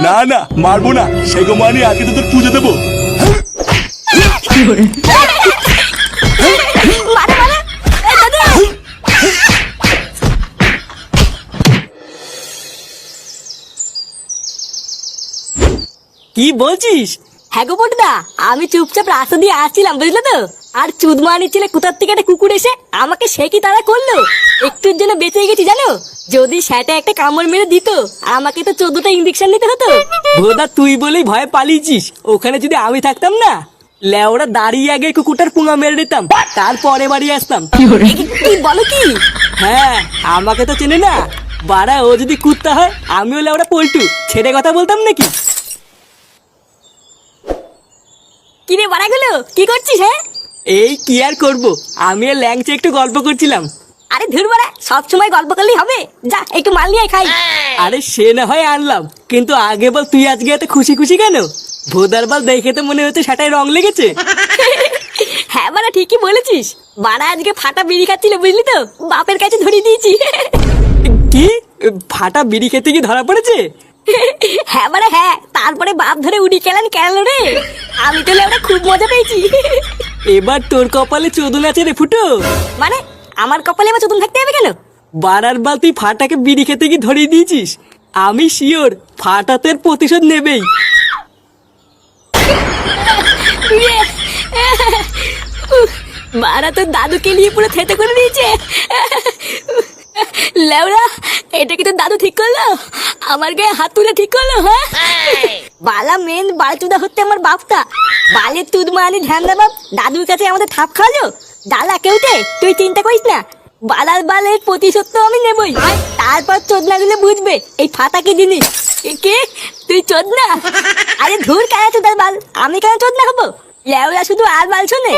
না না মারবো না, সেগো মানে আজকে তো তোর পুজো দেবো। মারা মারা এই দাদু। কি বলছিস? হ্যাঁ গো বটদা, আমি চুপচাপ রাস্তা দিয়ে আসছিলাম বুঝলে তো, আর চুদমানির ছেলে কোথার থেকে একটা কুকুর এসে আমাকে সে কি তারা করলো। একটুর জন্য বেঁচে গেছি জানো, যদি সেটা একটা কামড় মেরে দিত আমাকে তো 14টা ইঞ্জেকশন নিতে হতো। ভোদা তুই বলেই ভয়ে পালিয়েছিস, ওখানে যদি আমি থাকতাম না লেওরা দাঁড়িয়ে আগে কুকুরটার পুঙা মেরে দিতাম, তারপরে বাড়ি আসতাম। কি বলো কি? হ্যাঁ আমাকে তো চেনে না বাড়া, ও যদি কুত্তা হয় আমিও লেওরা পল্টু, ছেড়ে কথা বলতাম নাকি? কিরে বাড়াগুলো কি করছিস? হ্যাঁ এই কি আর করবো, আমি আর ল্যাংচে একটু গল্প করছিলাম। আরে ধুর বাড়া, সবসময় গল্প করলেই হবে, যা একটু মাল নিয়ে আয় খাই। আরে সে না হয় আনলাম, কিন্তু আগে বল তুই আজকে এত খুশি খুশি কেন? ভোদার বাল দেখে তো মনে হচ্ছে সেটাই রং লেগেছে। হ্যাঁ বাড়া ঠিকই বলেছিস, বাড়া আজকে ফাটা বিড়ি খাচ্ছিল বুঝলি তো, বাপের কাছে ধরিয়ে দিয়েছি। কি ফাটা বিড়ি খেতে কি ধরা পড়েছে? হ্যাঁ বাড়া হ্যাঁ, তারপরে বাপ ধরে উড়ি কেলানো রে, আমি তো লেওরা খুব মজা পেয়েছি। এবার তোর কপালে চোদন আছে রে ফুটো। মানে আমার কপালে এবার চতুন থাকতে হবে কেন? বারার বাল তুই ফাটাকে বিড়ি খেতে কি ধরিয়ে দিয়েছিস, আমি শিওর ফাটাতের প্রতিশোধ নেবেই। মারা তো দাদুকে নিয়ে পুরো থেতে করে দিয়েছে। লেওরা এটা কি তোর দাদু ঠিক করলো? আমার গায়ে হাত তুলে ঠিক করলো? হ্যাঁ বালা মেন বালচুদা হচ্ছে আমার বাপটা, বালের তুদ মারানি ধ্যান দে বাপ, দাদুর কাছে আমাদের থাপ খাওয়ালো। ডালা কেউতে তুই চিন্তা করিস না, বালার বালের প্রতিশোধ তো আমি নেবই। তারপর চোদনা দিলে বুঝবে এই ফাটা কি জিনিস। কে তুই চোদনা? আরে ধুর কেন চোদার বাল, আমি কেন চোদনা হবো? লেওরা শুধু আর বাল শোনে,